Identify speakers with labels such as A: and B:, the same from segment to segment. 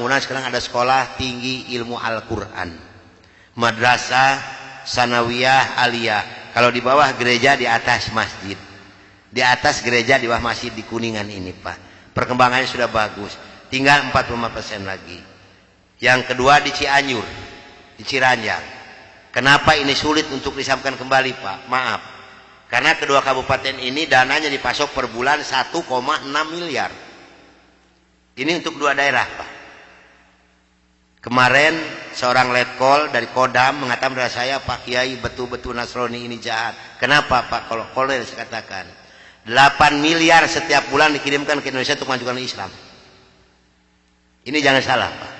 A: bangunan sekarang ada sekolah tinggi ilmu Al-Quran, madrasah sanawiyah aliyah. Kalau di bawah gereja, di atas masjid. Di atas gereja, di bawah masjid di Kuningan ini Pak. Perkembangannya sudah bagus. Tinggal 45% lagi. Yang kedua di Cianjur, di Ciranjang. Kenapa ini sulit untuk disambungkan kembali Pak? Maaf. Karena kedua kabupaten ini dananya dipasok per bulan 1,6 miliar. Ini untuk dua daerah Pak. Kemarin seorang letkol dari Kodam mengatakan kepada saya, Pak Kiai betul-betul Nasrani ini jahat. Kenapa Pak? Kalau kolel saya katakan 8 miliar setiap bulan dikirimkan ke Indonesia untuk mengajukan Islam. Ini jangan salah Pak.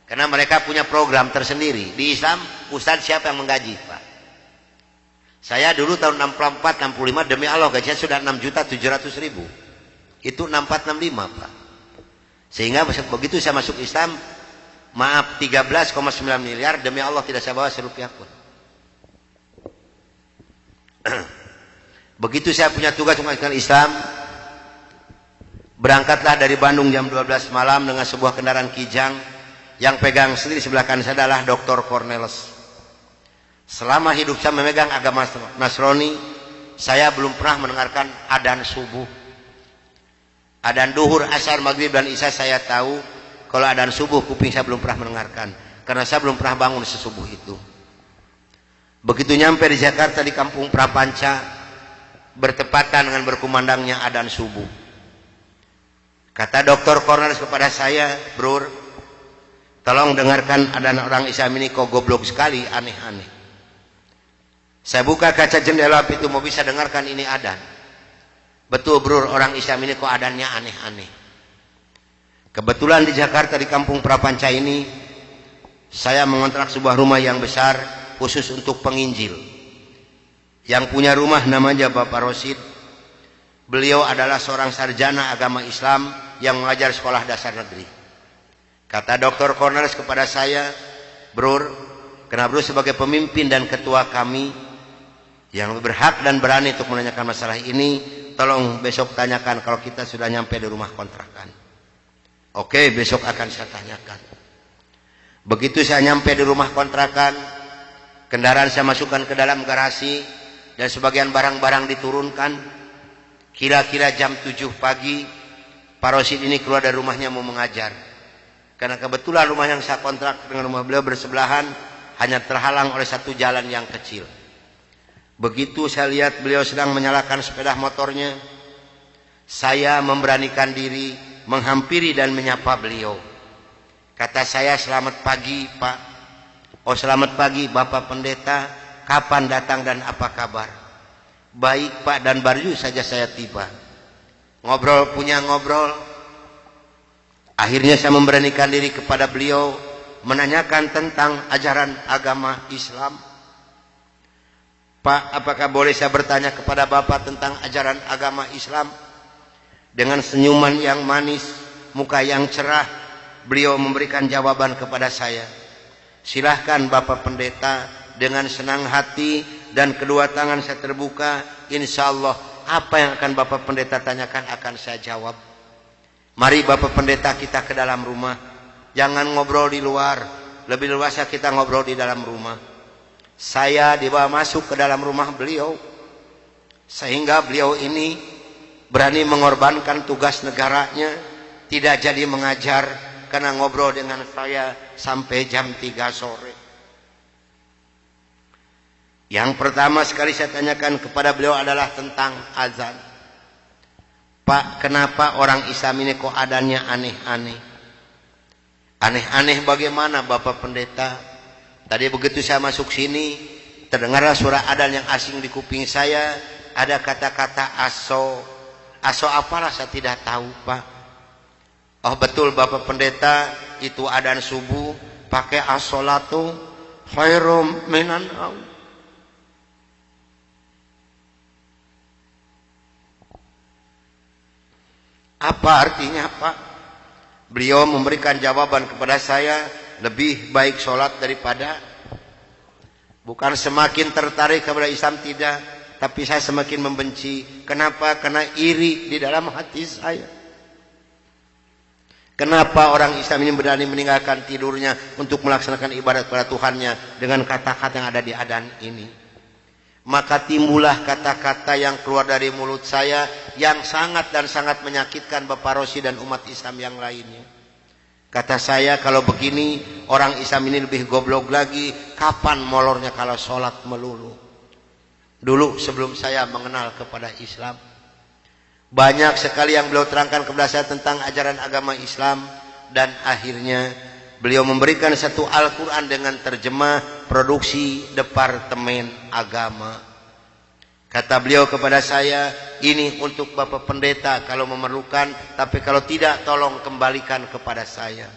A: Karena mereka punya program tersendiri. Di Islam, Ustadz siapa yang menggaji Pak? Saya dulu tahun 64, 65 demi Allah gajinya sudah 6.700.000. Itu 64, 65 Pak. Sehingga begitu saya masuk Islam, maaf 13,9 miliar demi Allah tidak saya bawa serupiah pun. Begitu saya punya tugas mengajarkan Islam, berangkatlah dari Bandung jam 12 malam dengan sebuah kendaraan Kijang. Yang pegang sendiri sebelah kanan saya adalah Dr. Cornelis. Selama hidup saya memegang agama Nasrani, saya belum pernah mendengarkan adzan subuh. Adzan duhur, asar, maghrib dan isya saya tahu. Kalau adzan subuh kuping saya belum pernah mendengarkan, karena saya belum pernah bangun sesubuh itu. Begitu nyampe di Jakarta di Kampung Prapanca, bertepatan dengan berkumandangnya adzan subuh. Kata Dr. Cornelis kepada saya, "Bro, tolong dengarkan adzan orang Islam ini kok goblok sekali, aneh-aneh." Saya buka kaca jendela itu mau bisa dengarkan ini adzan. Betul bro, orang Islam ini kok adzannya aneh-aneh. Kebetulan di Jakarta di Kampung Prapanca ini saya mengontrak sebuah rumah yang besar khusus untuk penginjil. Yang punya rumah namanya Bapak Rosid. Beliau adalah seorang sarjana agama Islam yang mengajar sekolah dasar negeri. Kata Dr. Cornelis kepada saya, "Bro, karena bro sebagai pemimpin dan ketua kami yang berhak dan berani untuk menanyakan masalah ini, tolong besok tanyakan kalau kita sudah nyampe di rumah kontrakan." Oke, besok akan saya tanyakan. Begitu saya nyampe di rumah kontrakan, kendaraan saya masukkan ke dalam garasi dan sebagian barang-barang diturunkan. Kira-kira jam 7 pagi, Pak Rosid ini keluar dari rumahnya mau mengajar. Karena kebetulan rumah yang saya kontrak dengan rumah beliau bersebelahan, hanya terhalang oleh satu jalan yang kecil. Begitu saya lihat beliau sedang menyalakan sepeda motornya, saya memberanikan diri menghampiri dan menyapa beliau. Kata saya, "Selamat pagi Pak." "Oh selamat pagi Bapak Pendeta, kapan datang dan apa kabar?" "Baik Pak, dan baru saja saya tiba." Ngobrol punya ngobrol. Akhirnya saya memberanikan diri kepada beliau menanyakan tentang ajaran agama Islam. "Pak, apakah boleh saya bertanya kepada Bapak tentang ajaran agama Islam?" Dengan senyuman yang manis, muka yang cerah, beliau memberikan jawaban kepada saya. "Silahkan Bapak Pendeta." Dengan senang hati dan kedua tangan saya terbuka, insya Allah apa yang akan Bapak Pendeta tanyakan akan saya jawab. Mari Bapak Pendeta kita ke dalam rumah. Jangan ngobrol di luar, lebih luas kita ngobrol di dalam rumah. Saya dibawa masuk ke dalam rumah beliau, sehingga beliau ini berani mengorbankan tugas negaranya, tidak jadi mengajar karena ngobrol dengan saya sampai jam 3 sore. Yang pertama sekali saya tanyakan kepada beliau adalah tentang azan. "Pak, kenapa orang Islam ini kok adanya aneh-aneh?" "Aneh-aneh bagaimana Bapak Pendeta?" Tadi begitu saya masuk sini, terdengarlah suara adzan yang asing di kuping saya. Ada kata-kata aso. Aso apalah saya tidak tahu Pak. "Oh betul Bapak Pendeta, itu adzan subuh pakai as-sholatu khairum minan naum." Apa artinya Pak? Beliau memberikan jawaban kepada saya, lebih baik sholat daripada. Bukan semakin tertarik kepada Islam, tidak, tapi saya semakin membenci. Kenapa? Karena iri di dalam hati saya. Kenapa orang Islam ini berani meninggalkan tidurnya untuk melaksanakan ibadat kepada Tuhannya dengan kata-kata yang ada di adzan ini? Maka timbullah kata-kata yang keluar dari mulut saya yang sangat dan sangat menyakitkan Bapak Rosi dan umat Islam yang lainnya. Kata saya, kalau begini orang Islam ini lebih goblok lagi, kapan molornya kalau sholat melulu? Dulu sebelum saya mengenal kepada Islam, banyak sekali yang beliau terangkan kepada saya tentang ajaran agama Islam, dan akhirnya beliau memberikan satu Al-Quran dengan terjemah produksi Departemen Agama. Kata beliau kepada saya, ini untuk Bapak Pendeta kalau memerlukan, tapi kalau tidak tolong kembalikan kepada saya.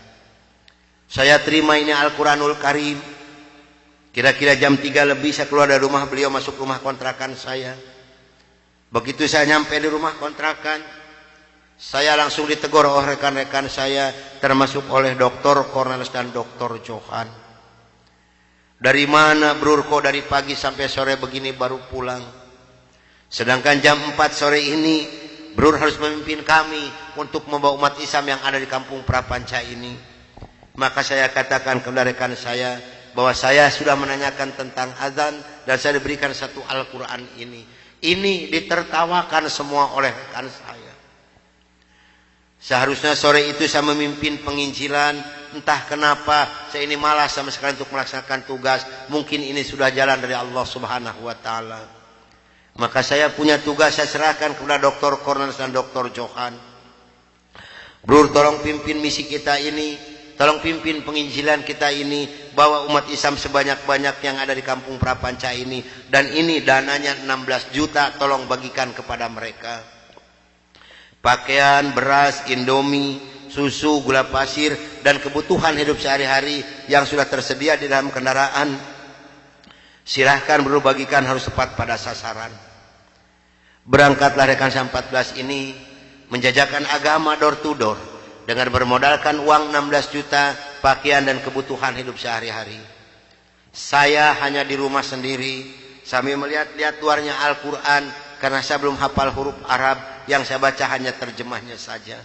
A: Saya terima ini Al-Quranul Karim. Kira-kira jam 3 lebih saya keluar dari rumah beliau, masuk rumah kontrakan saya. Begitu saya nyampe di rumah kontrakan, saya langsung ditegur oleh rekan-rekan saya, termasuk oleh Dr. Cornelis dan Dr. Johan. Dari mana Brur, kok dari pagi sampai sore begini baru pulang? Sedangkan jam 4 sore ini Brur harus memimpin kami untuk membawa umat Islam yang ada di kampung Prapanca ini. Maka saya katakan kepada rekan saya bahwa saya sudah menanyakan tentang azan dan saya diberikan satu Al-Quran ini. Ini ditertawakan semua oleh rekan saya. Seharusnya sore itu saya memimpin penginjilan. Entah kenapa saya ini malas sama sekali untuk melaksanakan tugas. Mungkin ini sudah jalan dari Allah Subhanahu wa Ta'ala. Maka saya punya tugas, saya serahkan kepada Dr. Cornelis dan Dr. Johan. Brur, tolong pimpin misi kita ini. Tolong pimpin penginjilan kita ini, bawa umat Islam sebanyak-banyak yang ada di kampung Prapanca ini, dan ini dananya 16 juta, tolong bagikan kepada mereka. Pakaian, beras, indomie, susu, gula pasir, dan kebutuhan hidup sehari-hari yang sudah tersedia di dalam kendaraan, silahkan bagikan, harus tepat pada sasaran. Berangkatlah rekan saya 14 ini menjajakan agama door to door dengan bermodalkan uang 16 juta, pakaian dan kebutuhan hidup sehari-hari. Saya hanya di rumah sendiri sambil melihat-lihat luarnya Al-Quran, karena saya belum hafal huruf Arab, yang saya baca hanya terjemahnya saja.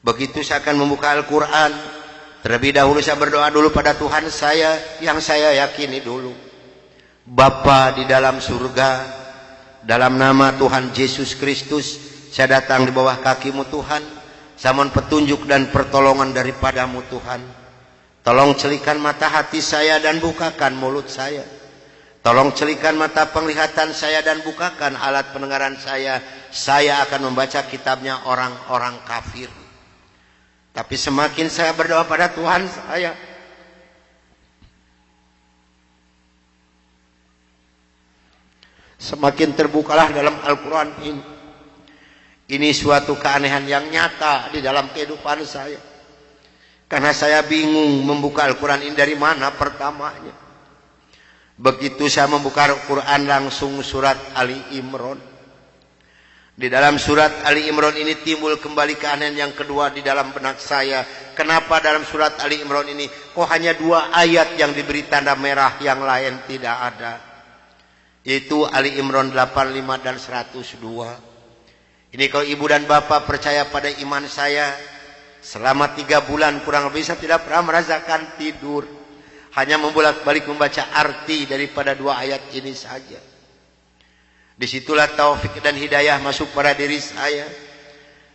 A: Begitu saya akan membuka Al-Quran, terlebih dahulu saya berdoa dulu pada Tuhan saya yang saya yakini dulu. Bapa di dalam surga, dalam nama Tuhan Yesus Kristus, saya datang di bawah kaki-Mu Tuhan. Saya mohon petunjuk dan pertolongan daripada-Mu Tuhan. Tolong celikan mata hati saya dan bukakan mulut saya. Tolong celikan mata penglihatan saya dan bukakan alat pendengaran saya. Saya akan membaca kitabnya orang-orang kafir. Tapi semakin saya berdoa pada Tuhan saya, semakin terbukalah dalam Al-Quran ini. Ini suatu keanehan yang nyata di dalam kehidupan saya. Karena saya bingung membuka Al-Quran ini dari mana pertamanya. Begitu saya membuka Al-Quran langsung surat Ali Imran. Di dalam surat Ali Imran ini timbul kembali keanehan yang kedua di dalam benak saya. Kenapa dalam surat Ali Imran ini kok hanya 2 ayat yang diberi tanda merah, yang lain tidak ada? Yaitu Ali Imran 85 dan 102. Ini kalau ibu dan bapak percaya pada iman saya, selama 3 bulan kurang lebih saya tidak pernah merasakan tidur. Hanya membolak-balik membaca arti daripada 2 ayat ini saja. Disitulah taufik dan hidayah masuk pada diri saya.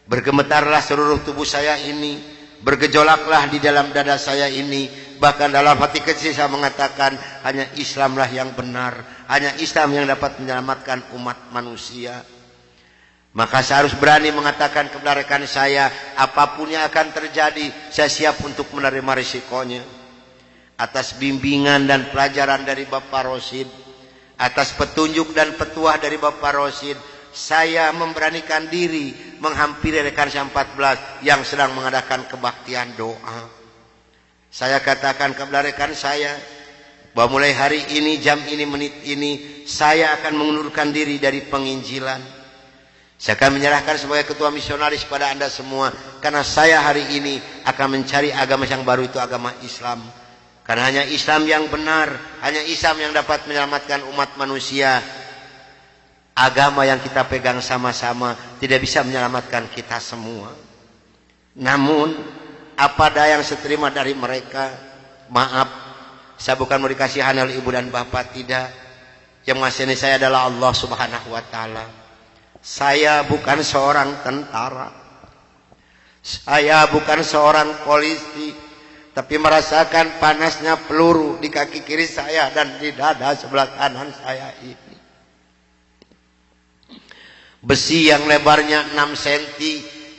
A: Bergemetarlah seluruh tubuh saya ini. Bergejolaklah di dalam dada saya ini. Bahkan dalam hati kecil saya mengatakan, hanya Islamlah yang benar. Hanya Islam yang dapat menyelamatkan umat manusia. Maka saya harus berani mengatakan kepada rekan saya, apapun yang akan terjadi, saya siap untuk menerima risikonya. Atas bimbingan dan pelajaran dari Bapak Rosid, atas petunjuk dan petuah dari Bapak Rosid, saya memberanikan diri menghampiri rekan saya 14 yang sedang mengadakan kebaktian doa. Saya katakan kepada rekan saya, bahwa mulai hari ini, jam ini, menit ini, saya akan mengundurkan diri dari penginjilan. Saya akan menyerahkan sebagai ketua misionaris pada Anda semua. Karena saya hari ini akan mencari agama yang baru, itu agama Islam. Karena hanya Islam yang benar, hanya Islam yang dapat menyelamatkan umat manusia. Agama yang kita pegang sama-sama tidak bisa menyelamatkan kita semua. Namun apa daya yang saya terima dari mereka, maaf, saya bukan mau dikasihan oleh ibu dan bapak, tidak. Yang mengasihani saya adalah Allah Subhanahu wa taala. Saya bukan seorang tentara, saya bukan seorang polisi, tapi merasakan panasnya peluru di kaki kiri saya dan di dada sebelah kanan saya ini. Besi yang lebarnya 6 cm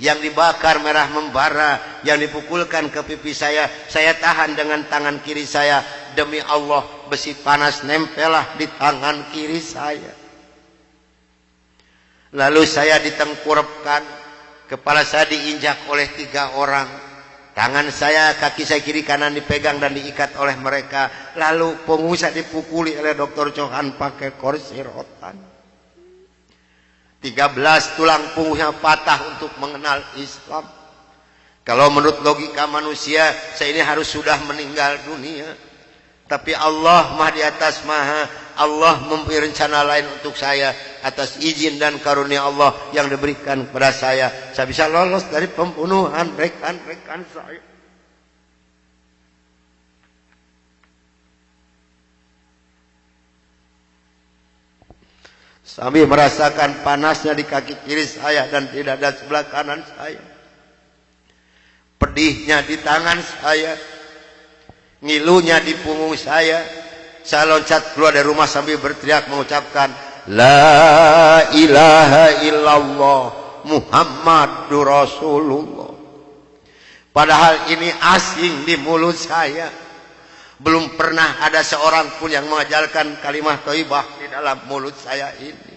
A: yang dibakar merah membara, yang dipukulkan ke pipi saya tahan dengan tangan kiri saya. Demi Allah, besi panas nempelah di tangan kiri saya. Lalu saya ditengkurapkan, kepala saya diinjak oleh 3 orang. Tangan saya, kaki saya kiri kanan dipegang dan diikat oleh mereka. Lalu punggung saya dipukuli oleh Dr. Johan pakai kursi rotan. 13 tulang punggungnya patah untuk mengenal Islam. Kalau menurut logika manusia, saya ini harus sudah meninggal dunia. Tapi Allah Maha di atas Maha, Allah mempunyai rencana lain untuk saya. Atas izin dan karunia Allah yang diberikan kepada saya bisa lolos dari pembunuhan rekan-rekan saya. Sambil merasakan panasnya di kaki kiri saya dan di dada sebelah kanan saya. Pedihnya di tangan saya. Ngilunya di punggung saya. Saya loncat keluar dari rumah sambil berteriak mengucapkan La ilaha illallah Muhammadur Rasulullah. Padahal ini asing di mulut saya. Belum pernah ada seorang pun yang mengajarkan kalimat thayyibah di dalam mulut saya ini.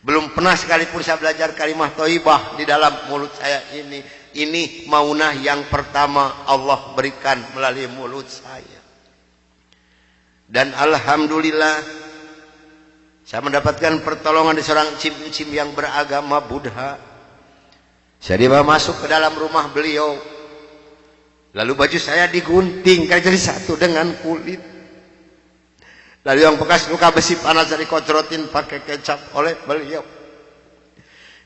A: Belum pernah sekalipun saya belajar kalimat thayyibah di dalam mulut saya ini. Ini maunah yang pertama Allah berikan melalui mulut saya. Dan alhamdulillah saya mendapatkan pertolongan dari seorang cim-cim yang beragama Buddha. Saya dibawa masuk ke dalam rumah beliau. Lalu baju saya digunting jadi satu dengan kulit. Lalu yang bekas luka besi panas dari kocrotin pakai kecap oleh beliau.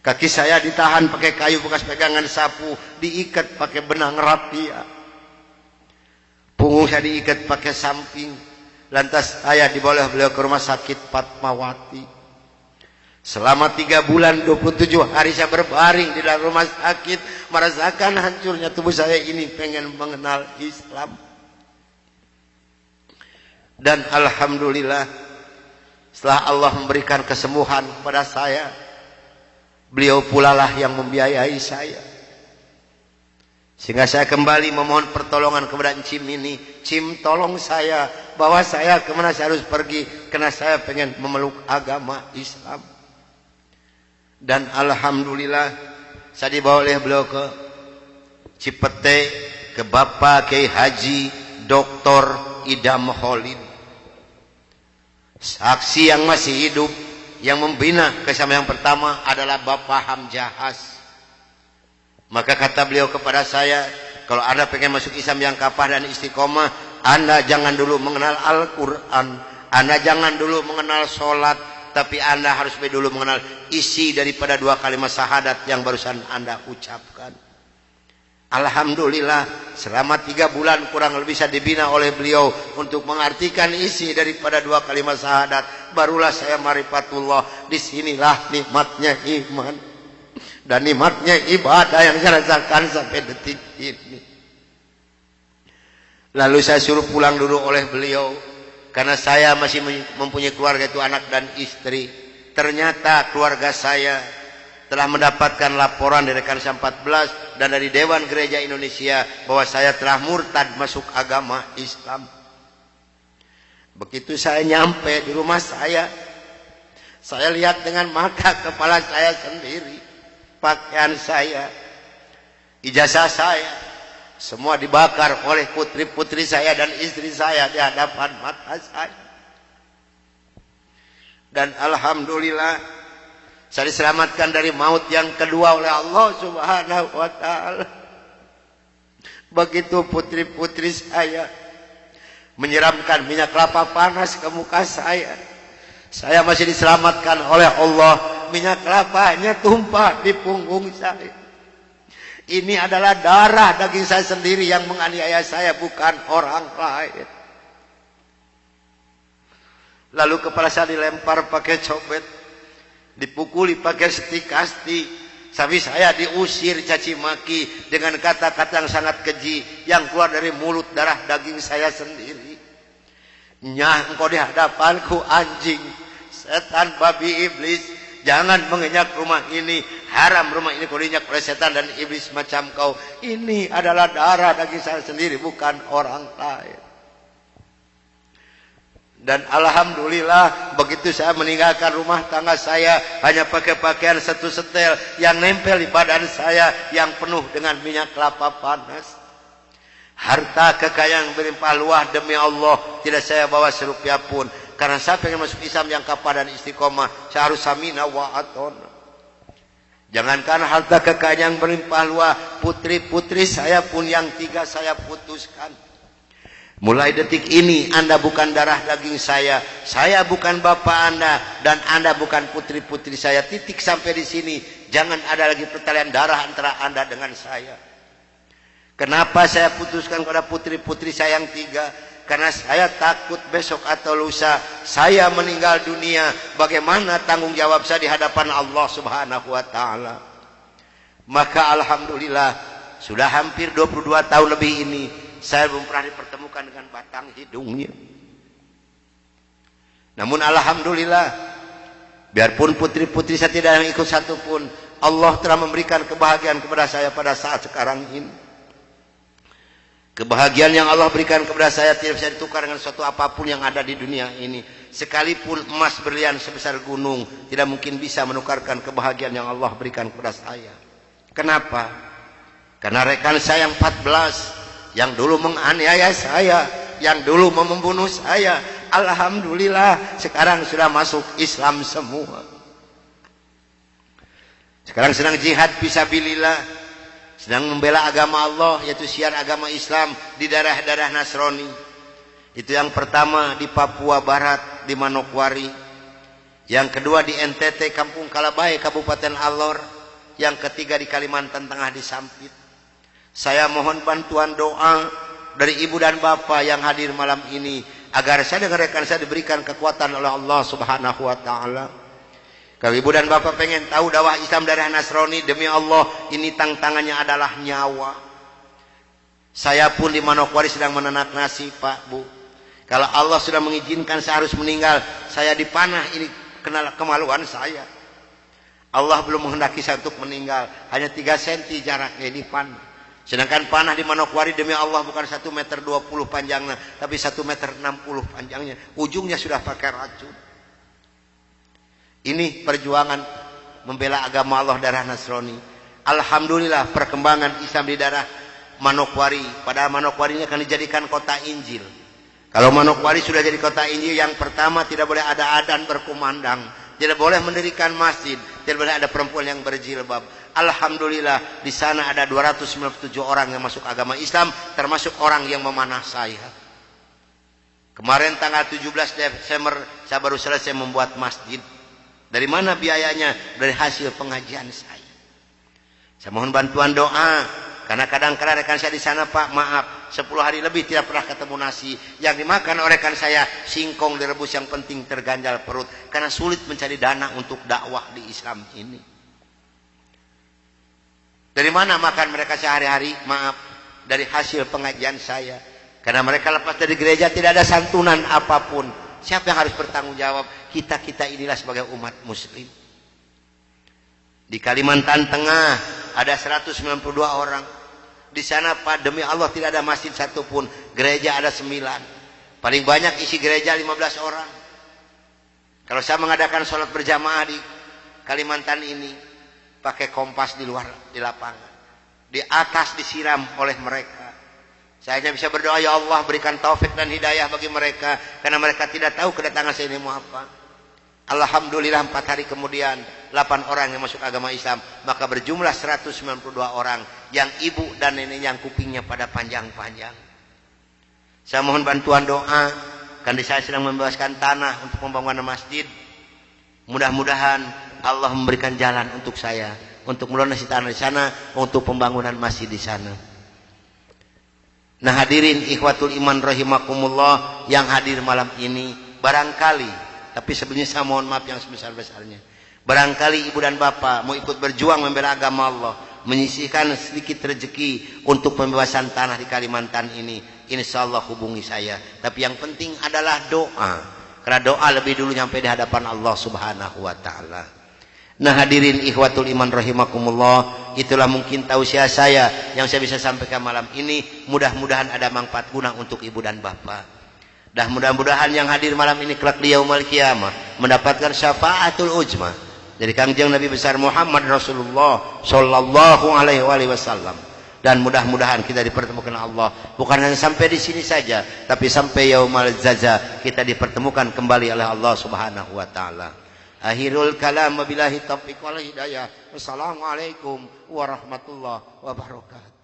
A: Kaki saya ditahan pakai kayu bekas pegangan sapu, diikat pakai benang rapia. Punggung saya diikat pakai samping. Lantas saya dibawa beliau ke rumah sakit Fatmawati. Selama 3 bulan 27 hari saya berbaring di dalam rumah sakit, merasakan hancurnya tubuh saya ini, pengen mengenal Islam. Dan alhamdulillah setelah Allah memberikan kesembuhan kepada saya, beliau pula lah yang membiayai saya. Sehingga saya kembali memohon pertolongan kepada Cim ini. Cim, tolong saya, bawa saya kemana saya harus pergi, karena saya pengen memeluk agama Islam. Dan alhamdulillah saya dibawa oleh beliau ke Cipete, ke Bapak Kiai Haji Dr. Idam Khalid, saksi yang masih hidup, yang membina kesamaan yang pertama adalah Bapak Hamjahas. Maka kata beliau kepada saya, kalau Anda pengen masuk Islam yang kafah dan istiqomah, Anda jangan dulu mengenal Al-Quran, Anda jangan dulu mengenal sholat, tapi Anda harus dulu mengenal isi daripada 2 kalimat syahadat yang barusan Anda ucapkan. Alhamdulillah selama 3 bulan kurang lebih saya dibina oleh beliau untuk mengartikan isi daripada 2 kalimat syahadat. Barulah saya marifatullah. Disinilah nikmatnya iman dan nikmatnya ibadah yang saya rasakan sampai detik ini. Lalu saya suruh pulang dulu oleh beliau, karena saya masih mempunyai keluarga, itu anak dan istri. Ternyata keluarga saya telah mendapatkan laporan dari Kansa 14 dan dari Dewan Gereja Indonesia bahwa saya telah murtad masuk agama Islam. Begitu saya nyampe di rumah saya lihat dengan mata kepala saya sendiri, pakaian saya, ijazah saya, semua dibakar oleh putri-putri saya dan istri saya di hadapan mata saya. Dan alhamdulillah saya diselamatkan dari maut yang kedua oleh Allah Subhanahu wa taala. Begitu putri-putri saya menyiramkan minyak kelapa panas ke muka saya masih diselamatkan oleh Allah. Minyak kelapanya tumpah di punggung saya. Ini adalah darah daging saya sendiri yang menganiaya saya, bukan orang lain. Lalu kepala saya dilempar pakai cobek, dipukuli pakai setikasti, sampai saya diusir caci maki dengan kata-kata yang sangat keji yang keluar dari mulut darah daging saya sendiri. Nyah, engkau di hadapanku anjing, setan, babi, iblis, jangan menginjak rumah ini, haram rumah ini kau diinjak oleh setan dan iblis macam kau. Ini adalah darah daging saya sendiri, bukan orang lain. Dan alhamdulillah begitu saya meninggalkan rumah tangga saya hanya pakai pakaian satu setel yang nempel di badan saya yang penuh dengan minyak kelapa panas. Harta kekayaan berlimpah luah demi Allah tidak saya bawa serupiah pun, karena saya pengen masuk Islam yang kapal dan istiqomah. Saya harus samina wa atona. Jangankan harta kekayaan yang berlimpah luah, putri-putri saya pun yang 3 saya putuskan. Mulai detik ini Anda bukan darah daging saya bukan bapak Anda, dan Anda bukan putri-putri saya. Titik sampai di sini. Jangan ada lagi pertalian darah antara Anda dengan saya. Kenapa saya putuskan kepada putri-putri saya yang 3? Karena saya takut besok atau lusa saya meninggal dunia, bagaimana tanggung jawab saya di hadapan Allah Subhanahu wa taala. Maka alhamdulillah sudah hampir 22 tahun lebih ini saya belum pernah dipertemukan dengan batang hidungnya. Namun alhamdulillah, biarpun putri-putri saya tidak yang ikut satu pun, Allah telah memberikan kebahagiaan kepada saya pada saat sekarang ini. Kebahagiaan yang Allah berikan kepada saya tidak bisa ditukar dengan sesuatu apapun yang ada di dunia ini. Sekalipun emas berlian sebesar gunung tidak mungkin bisa menukarkan kebahagiaan yang Allah berikan kepada saya. Kenapa? Karena rekan saya yang 14 yang dulu menganiaya saya, yang dulu membunuh saya, alhamdulillah sekarang sudah masuk Islam semua. Sekarang sedang jihad fisabilillah, sedang membela agama Allah, yaitu syiar agama Islam di daerah-daerah Nasrani. Itu yang pertama di Papua Barat, di Manokwari. Yang kedua di NTT, Kampung Kalabai, Kabupaten Alor. Yang ketiga di Kalimantan Tengah, di Sampit. Saya mohon bantuan doa dari ibu dan bapak yang hadir malam ini, agar saya dengan rekan saya diberikan kekuatan oleh Allah Subhanahu wa taala. Kalau ibu dan bapak pengen tahu dakwah Islam daerah Nasrani, demi Allah ini tantangannya adalah nyawa. Saya pun di Manokwari sedang menanak nasi, Pak, Bu. Kalau Allah sudah mengizinkan saya harus meninggal, saya dipanah, ini kenal kemaluan saya. Allah belum menghendaki saya untuk meninggal, hanya 3 cm jaraknya di panah. Sedangkan panah di Manokwari demi Allah bukan 1,20 meter panjangnya, tapi 1,60 meter panjangnya. Ujungnya sudah pakai racun. Ini perjuangan membela agama Allah daerah Nasrani. Alhamdulillah perkembangan Islam di daerah Manokwari. Padahal Manokwari ini akan dijadikan kota Injil. Kalau Manokwari sudah jadi kota Injil, yang pertama tidak boleh ada adzan berkumandang, tidak boleh mendirikan masjid, tidak boleh ada perempuan yang berjilbab. Alhamdulillah di sana ada 297 orang yang masuk agama Islam, termasuk orang yang memanah saya. Kemarin tanggal 17 Desember saya baru selesai membuat masjid. Dari mana biayanya? Dari hasil pengajian saya. Saya mohon bantuan doa, karena kadang-kadang rekan saya di sana, Pak, maaf, 10 hari lebih tidak pernah ketemu nasi. Yang dimakan oleh rekan saya singkong direbus, yang penting terganjal perut, karena sulit mencari dana untuk dakwah di Islam ini. Dari mana makan mereka sehari-hari? Maaf, dari hasil pengajian saya. Karena mereka lepas dari gereja tidak ada santunan apapun. Siapa yang harus bertanggung jawab? Kita-kita inilah sebagai umat muslim. Di Kalimantan Tengah ada 192 orang. Di sana, Pak, demi Allah tidak ada masjid satupun. Gereja ada 9. Paling banyak isi gereja 15 orang. Kalau saya mengadakan sholat berjamaah di Kalimantan ini, pakai kompas di luar, di lapangan, di atas disiram oleh mereka. Saya hanya bisa berdoa, ya Allah berikan taufik dan hidayah bagi mereka, karena mereka tidak tahu kedatangan saya ini mau apa. Alhamdulillah 4 hari kemudian 8 orang yang masuk agama Islam, maka berjumlah 192 orang yang ibu dan nenek yang kupingnya pada panjang-panjang. Saya mohon bantuan doa, karena saya sedang membebaskan tanah untuk pembangunan masjid. Mudah-mudahan Allah memberikan jalan untuk saya untuk melunasi tanah di sana, untuk pembangunan masjid di sana. Nah hadirin ikhwatul iman rahimakumullah yang hadir malam ini, barangkali, tapi sebelumnya saya mohon maaf yang sebesar-besarnya, barangkali ibu dan bapak mau ikut berjuang membela agama Allah, menyisihkan sedikit rezeki untuk pembebasan tanah di Kalimantan ini, insya Allah hubungi saya. Tapi yang penting adalah doa, karena doa lebih dulu nyampe di hadapan Allah subhanahu wa ta'ala. Nah hadirin ikhwatul iman rahimakumullah, itulah mungkin tausiah saya yang saya bisa sampaikan malam ini. Mudah-mudahan ada manfaat guna untuk ibu dan bapak. Dan mudah-mudahan yang hadir malam ini kelak di yaumul qiyamah mendapatkan syafaatul ujma dari Kangjeng Nabi besar Muhammad Rasulullah sallallahu alaihi wasallam. Dan mudah-mudahan kita dipertemukan Allah bukan hanya sampai di sini saja, tapi sampai yaumul jaza kita dipertemukan kembali oleh Allah subhanahu wa ta'ala. Akhirul kalam wabillahi taufiq wal hidayah. Wassalamualaikum warahmatullahi wabarakatuh.